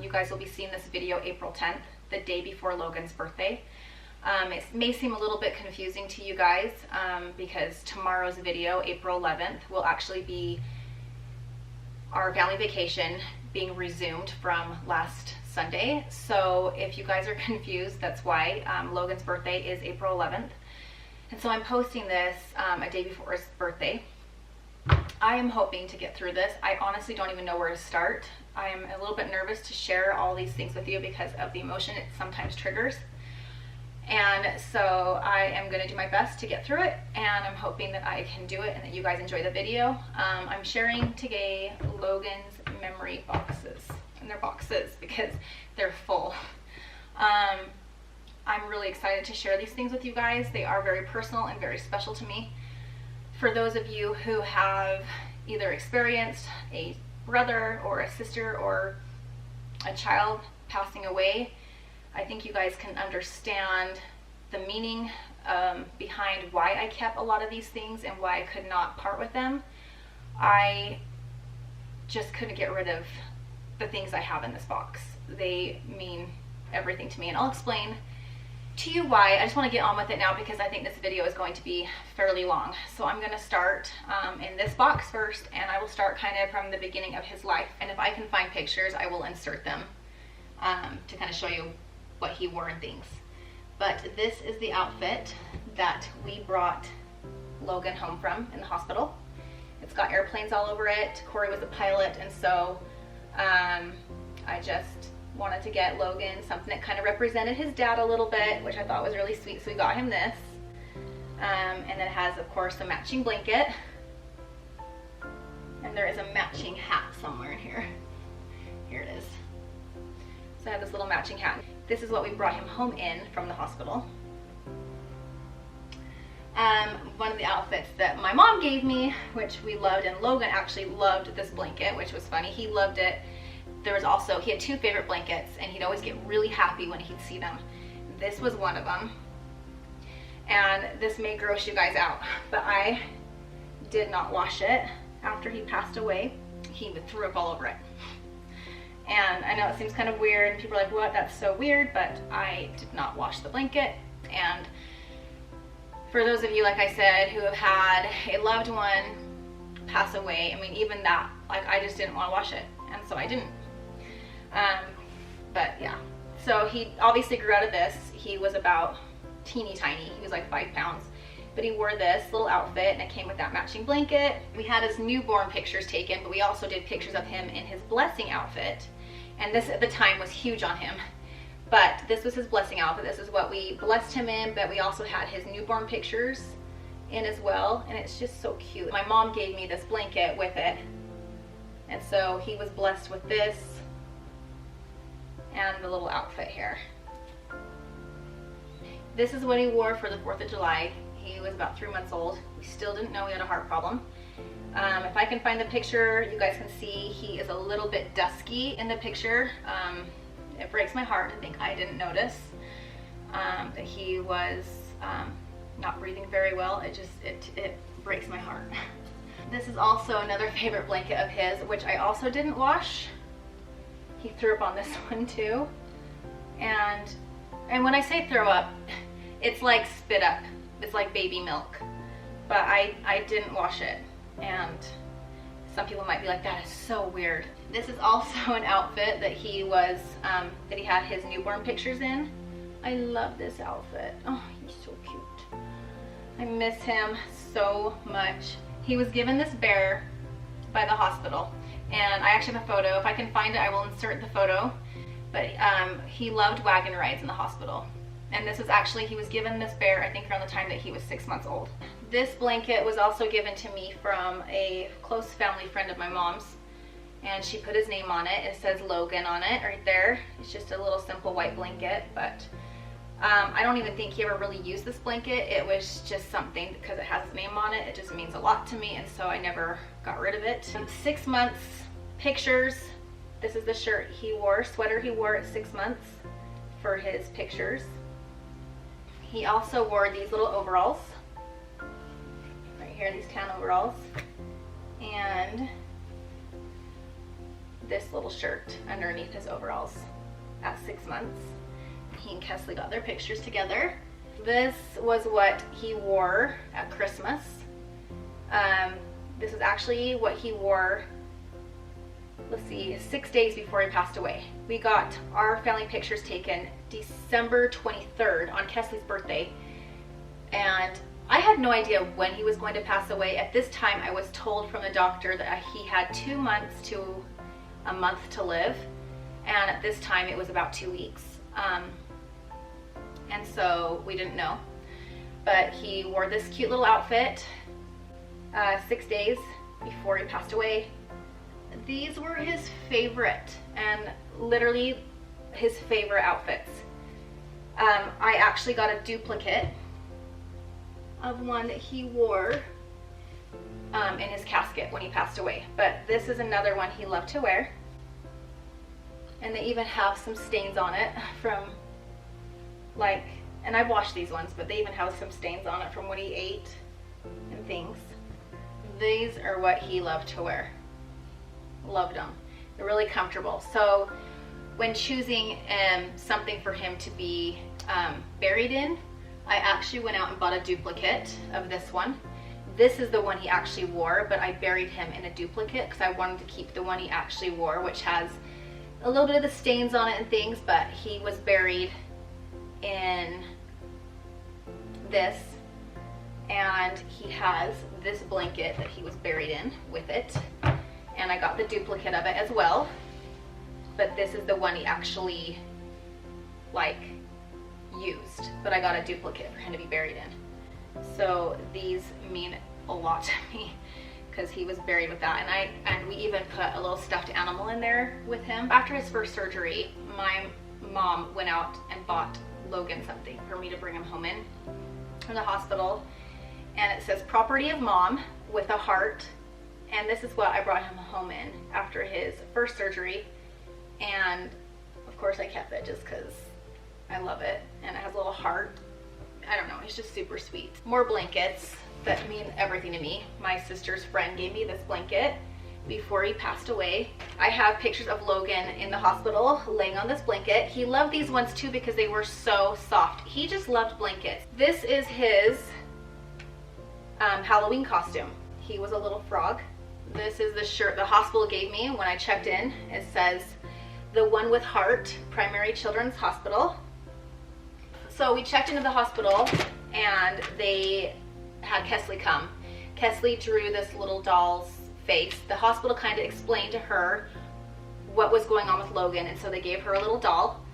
You guys will be seeing this video April 10th, the day before Logan's birthday. It may seem a little bit confusing to you guys because tomorrow's video, April 11th, will actually be our family vacation being resumed from last Sunday. So if you guys are confused, that's why. Logan's birthday is April 11th. And so I'm posting this a day before his birthday. I am hoping to get through this. I honestly don't even know where to start. I am a little bit nervous to share all these things with you because of the emotion it sometimes triggers. And so I am going to do my best to get through it, and I'm hoping that I can do it and that you guys enjoy the video. I'm sharing today Logan's memory boxes, and they're boxes because they're full. I'm really excited to share these things with you guys. They are very personal and very special to me. For those of you who have either experienced a brother or a sister or a child passing away, I think you guys can understand the meaning behind why I kept a lot of these things and why I could not part with them. I just couldn't get rid of the things I have in this box. They mean everything to me, and I'll explain to you why. I just want to get on with it now because I think this video is going to be fairly long. So I'm going to start in this box first, and I will start kind of from the beginning of his life, and if I can find pictures I will insert them to kind of show you what he wore and things. But this is the outfit that we brought Logan home from in the hospital. It's got airplanes all over it. Corey was a pilot, and so I just wanted to get Logan something that kind of represented his dad a little bit, which I thought was really sweet, so we got him this. And it has, of course, a matching blanket, and there is a matching hat somewhere in here. Here it is. So I have this little matching hat. This is what we brought him home in from the hospital. One of the outfits that my mom gave me, which we loved, and Logan actually loved this blanket, which was funny. He loved it. There was also, he had two favorite blankets, and he'd always get really happy when he'd see them. This was one of them. And this may gross you guys out, but I did not wash it after he passed away. He threw up all over it. And I know it seems kind of weird, and people are like, what, that's so weird, but I did not wash the blanket. And for those of you, like I said, who have had a loved one pass away, I mean, even that, like, I just didn't want to wash it, and so I didn't. But yeah, so he obviously grew out of this. He was about teeny tiny. He was like 5 pounds, but he wore this little outfit, and it came with that matching blanket. We had his newborn pictures taken, but we also did pictures of him in his blessing outfit. And this at the time was huge on him, but this was his blessing outfit. This is what we blessed him in, but we also had his newborn pictures in as well, and it's just so cute. My mom gave me this blanket with it, and so he was blessed with this and the little outfit here. This is what he wore for the 4th of July. He was about 3 months old. We still didn't know he had a heart problem. If I can find the picture, you guys can see he is a little bit dusky in the picture. It breaks my heart to think I didn't notice that he was not breathing very well. It breaks my heart. This is also another favorite blanket of his, which I also didn't wash. He threw up on this one too. And when I say throw up, it's like spit up. It's like baby milk. But I didn't wash it. And some people might be like, that is so weird. This is also an outfit that he was, that he had his newborn pictures in. I love this outfit. Oh, he's so cute. I miss him so much. He was given this bear by the hospital, and I actually have a photo. If I can find it, I will insert the photo. But he loved wagon rides in the hospital. And this was actually, he was given this bear, I think around the time that he was 6 months old. This blanket was also given to me from a close family friend of my mom's, and she put his name on it. It says Logan on it right there. It's just a little simple white blanket, but I don't even think he ever really used this blanket. It was just something, because it has his name on it, it just means a lot to me, and so I never got rid of it. 6 months pictures. This is the shirt he wore, sweater he wore at 6 months for his pictures. He also wore these little overalls, right here, these tan overalls, and this little shirt underneath his overalls at 6 months. He and Kesley got their pictures together. This was what he wore at Christmas. This is actually what he wore, let's see, 6 days before he passed away. We got our family pictures taken December 23rd on Kesley's birthday, and I had no idea when he was going to pass away. At this time, I was told from the doctor that he had 2 months to a month to live, and at this time it was about 2 weeks. And so we didn't know, but he wore this cute little outfit 6 days before he passed away. These were his favorite, and literally his favorite outfits. I actually got a duplicate of one that he wore in his casket when he passed away, but this is another one he loved to wear, and they even have some stains on it from, like, and I've washed these ones, but they even have some stains on it from what he ate and things. These are what he loved to wear. Loved them. They're really comfortable. So when choosing something for him to be buried in, I actually went out and bought a duplicate of this one. This is the one he actually wore, but I buried him in a duplicate because I wanted to keep the one he actually wore, which has a little bit of the stains on it and things, but he was buried in this, and he has this blanket that he was buried in with it, and I got the duplicate of it as well, but this is the one he actually like used, but I got a duplicate for him to be buried in. So these mean a lot to me because he was buried with that, and we even put a little stuffed animal in there with him. After his first surgery, my mom went out and bought Logan something for me to bring him home in from the hospital, and it says property of mom with a heart, and this is what I brought him home in after his first surgery, and of course I kept it just because I love it, and it has a little heart. I don't know, it's just super sweet. More blankets that mean everything to me. My sister's friend gave me this blanket before he passed away. I have pictures of Logan in the hospital laying on this blanket. He loved these ones too because they were so soft. He just loved blankets. This is his Halloween costume. He was a little frog. This is the shirt the hospital gave me when I checked in. It says, the one with heart, Primary Children's Hospital. So we checked into the hospital and they had Kesley come. Kesley drew this little doll's face. The hospital kind of explained to her what was going on with Logan, and so they gave her a little doll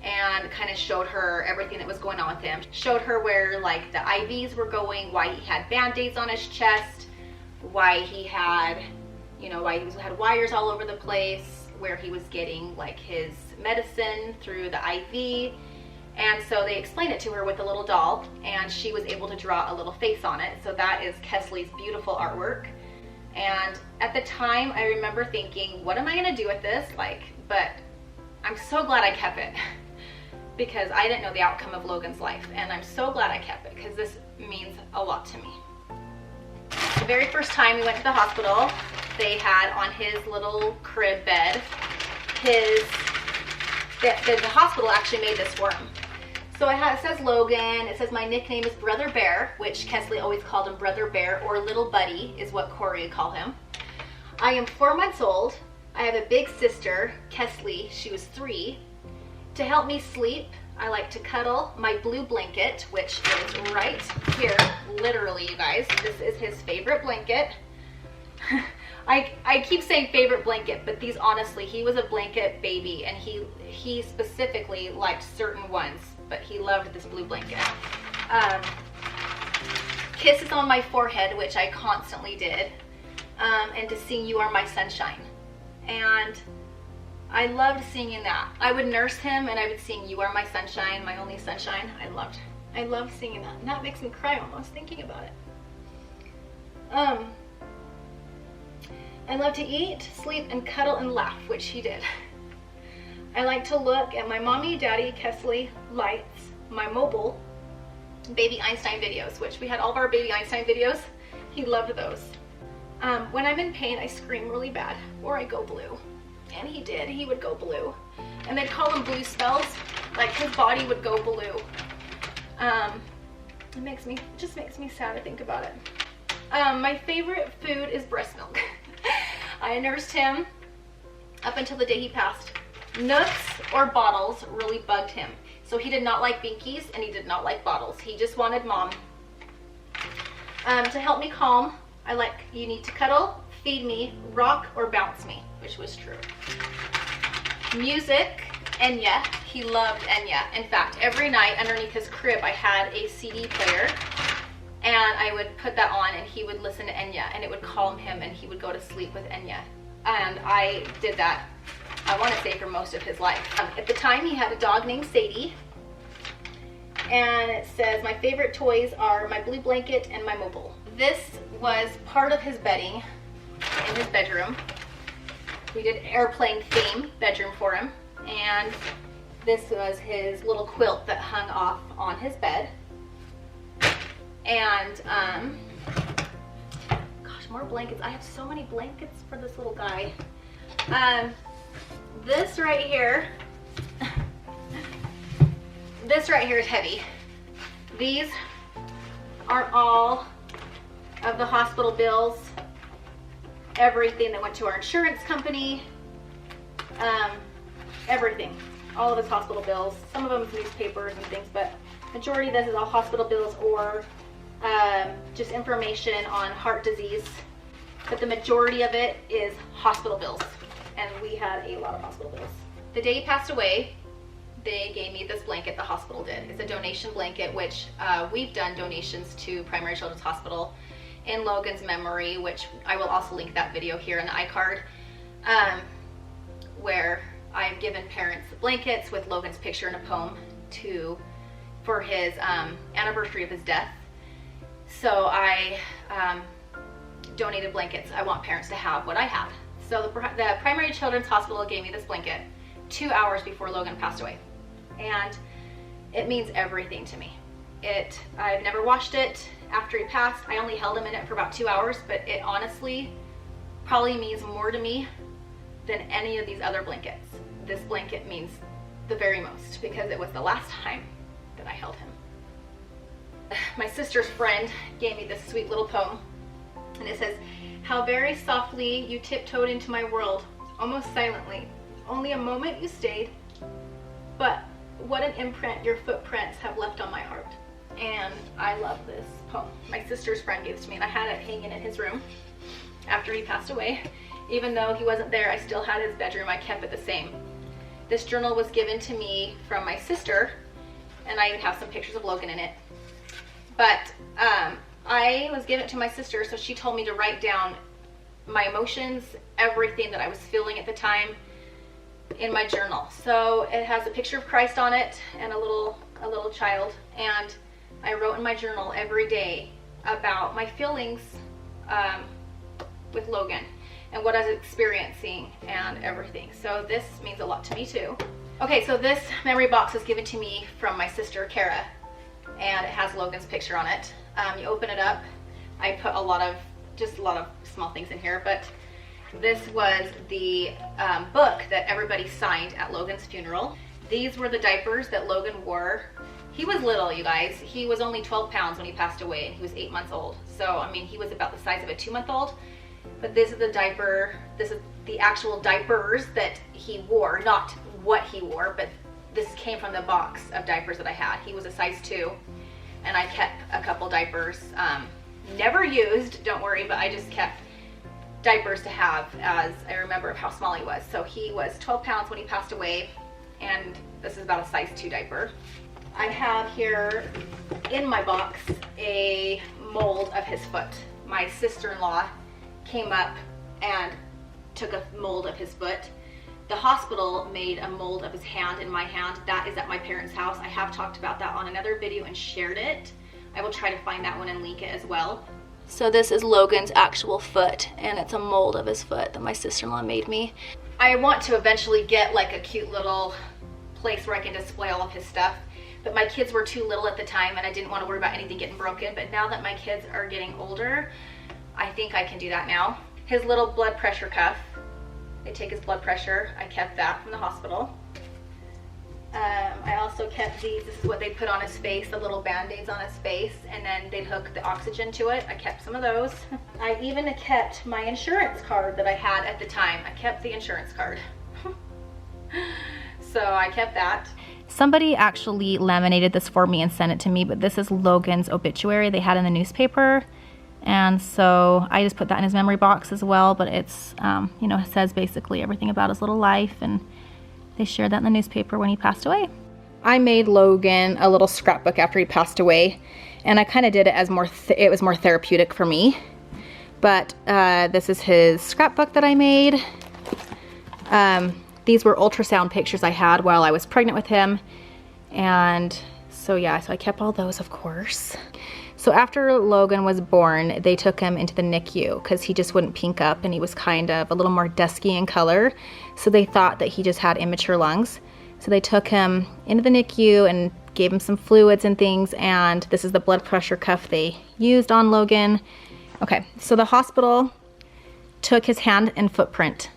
and kind of showed her everything that was going on with him. Showed her where like the IVs were going, why he had band-aids on his chest, why he had, you know, why he had wires all over the place, where he was getting like his medicine through the IV. And so they explained it to her with a little doll, and she was able to draw a little face on it. So that is Kesley's beautiful artwork. And at the time, I remember thinking, what am I gonna do with this? Like, but I'm so glad I kept it because I didn't know the outcome of Logan's life. And I'm so glad I kept it because this means a lot to me. The very first time we went to the hospital, they had on his little crib bed, the hospital actually made this for him. So it says Logan, it says my nickname is Brother Bear, which Kesley always called him Brother Bear, or Little Buddy is what Corey would call him. I am 4 months old. I have a big sister, Kesley, she was 3. To help me sleep, I like to cuddle my blue blanket, which is right here, literally, you guys. This is his favorite blanket. I keep saying favorite blanket, but these, honestly, he was a blanket baby, and he specifically liked certain ones, but he loved this blue blanket. Kisses on my forehead, which I constantly did, and to sing You Are My Sunshine. And I loved singing that. I would nurse him and I would sing You Are My Sunshine, My Only Sunshine. I loved singing that, and that makes me cry almost thinking about it. I love to eat, sleep, and cuddle and laugh, which he did. I like to look at my mommy, daddy, Kesley, lights, my mobile, Baby Einstein videos, which we had all of our Baby Einstein videos. He loved those. When I'm in pain, I scream really bad, or I go blue. and he did. He would go blue. And they'd call them blue spells. Like his body would go blue. It just makes me sad to think about it. My favorite food is breast milk. I nursed him up until the day he passed. Nooks or bottles really bugged him. So he did not like binkies and he did not like bottles. He just wanted mom. To help me calm, you need to cuddle, feed me, rock, or bounce me, which was true. Music, Enya. He loved Enya. In fact, every night underneath his crib, I had a CD player, and I would put that on, and he would listen to Enya, and it would calm him, and he would go to sleep with Enya. And I did that, I want to say, for most of his life. At the time, he had a dog named Sadie, and it says, my favorite toys are my blue blanket and my mobile. This was part of his bedding in his bedroom. We did airplane theme bedroom for him, and this was his little quilt that hung off on his bed. And gosh, more blankets. I have so many blankets for this little guy. This right here is heavy. These are all of the hospital bills, everything that went to our insurance company, everything, all of his hospital bills. Some of them is newspapers and things, but majority of this is all hospital bills or just information on heart disease. But the majority of it is hospital bills, and we had a lot of hospital bills. The day he passed away, they gave me this blanket the hospital did. It's a donation blanket, which we've done donations to Primary Children's Hospital in Logan's memory, which I will also link that video here in the iCard, where I've given parents blankets with Logan's picture and a poem for his anniversary of his death. So I donated blankets. I want parents to have what I have. So the Primary Children's Hospital gave me this blanket 2 hours before Logan passed away. And it means everything to me. I've never washed it after he passed. I only held him in it for about 2 hours, but it honestly probably means more to me than any of these other blankets. This blanket means the very most because it was the last time that I held him. My sister's friend gave me this sweet little poem, and it says, how very softly you tiptoed into my world, almost silently. Only a moment you stayed, but what an imprint your footprints have left on my heart. And I love this poem. My sister's friend gave it to me, and I had it hanging in his room after he passed away. Even though he wasn't there, I still had his bedroom. I kept it the same. This journal was given to me from my sister, and I even have some pictures of Logan in it. But I was given it to my sister, so she told me to write down my emotions, everything that I was feeling at the time in my journal. So it has a picture of Christ on it and a little child, and I wrote in my journal every day about my feelings with Logan and what I was experiencing and everything. So this means a lot to me too. Okay, so this memory box was given to me from my sister Kara, and it has Logan's picture on it. You open it up. I put a lot of small things in here, but this was the book that everybody signed at Logan's funeral. These were the diapers that Logan wore. He was little, you guys. He was only 12 pounds when he passed away, and he was 8 months old. So, I mean, he was about the size of a 2-month-old. But this is the diaper, this is the actual diapers that he wore, not what he wore, but this came from the box of diapers that I had. He was a size 2, and I kept a couple diapers. Never used, don't worry, but I just kept diapers to have as I remember of how small he was. So he was 12 pounds when he passed away, and this is about a size 2 diaper. I have here in my box a mold of his foot. My sister-in-law came up and took a mold of his foot. The hospital made a mold of his hand and my hand. That is at my parents' house. I have talked about that on another video and shared it. I will try to find that one and link it as well. So this is Logan's actual foot, and it's a mold of his foot that my sister-in-law made me. I want to eventually get like a cute little place where I can display all of his stuff, but my kids were too little at the time and I didn't want to worry about anything getting broken. But now that my kids are getting older, I think I can do that now. His little blood pressure cuff They take his blood pressure. I kept that from the hospital. I also kept these. This is what they put on his face, the little band-aids on his face, and then they'd hook the oxygen to it. I kept some of those. I even kept my insurance card that I had at the time. I kept the insurance card. So I kept that. Somebody actually laminated this for me and sent it to me, but this is Logan's obituary they had in the newspaper. And so I just put that in his memory box as well, but it's, you know, it says basically everything about his little life, and they shared that in the newspaper when he passed away. I made Logan a little scrapbook after he passed away, and I kind of did it as it was more therapeutic for me. But this is his scrapbook that I made. These were ultrasound pictures I had while I was pregnant with him. And so yeah, so I kept all those, of course. So after Logan was born, they took him into the NICU because he just wouldn't pink up, and he was kind of a little more dusky in color. So they thought that he just had immature lungs. So they took him into the NICU and gave him some fluids and things, and this is the blood pressure cuff they used on Logan. Okay, so the hospital took his hand and footprint,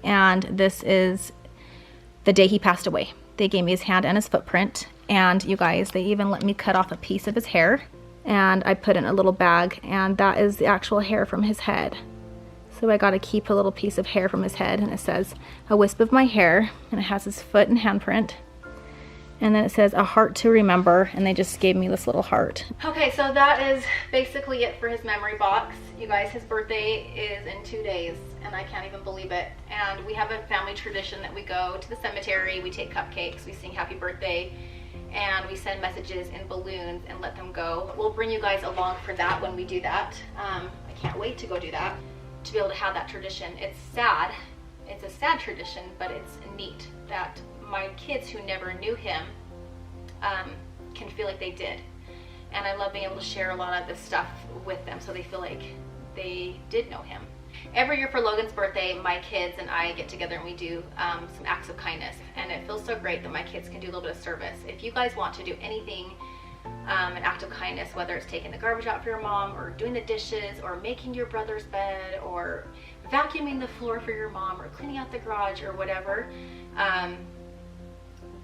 and this is the day he passed away. They gave me his hand and his footprint, and you guys, they even let me cut off a piece of his hair, and I put in a little bag, and that is the actual hair from his head. So I got to keep a little piece of hair from his head, and it says a wisp of my hair, and it has his foot and handprint. And then it says a heart to remember, and they just gave me this little heart. Okay, so that is basically it for his memory box. You guys, his birthday is in 2 days, and I can't even believe it. And we have a family tradition that we go to the cemetery, we take cupcakes, we sing happy birthday, and we send messages in balloons and let them go. We'll bring you guys along for that when we do that. I can't wait to go do that, to be able to have that tradition. It's sad. It's a sad tradition, but it's neat that my kids who never knew him can feel like they did. And I love being able to share a lot of this stuff with them so they feel like they did know him. Every year for Logan's birthday, my kids and I get together and we do some acts of kindness, and it feels so great that my kids can do a little bit of service. If you guys want to do anything, an act of kindness, whether it's taking the garbage out for your mom, or doing the dishes, or making your brother's bed, or vacuuming the floor for your mom, or cleaning out the garage, or whatever,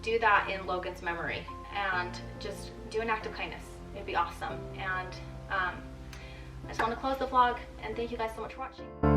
do that in Logan's memory, and just do an act of kindness. It'd be awesome. And I just want to close the vlog, and thank you guys so much for watching.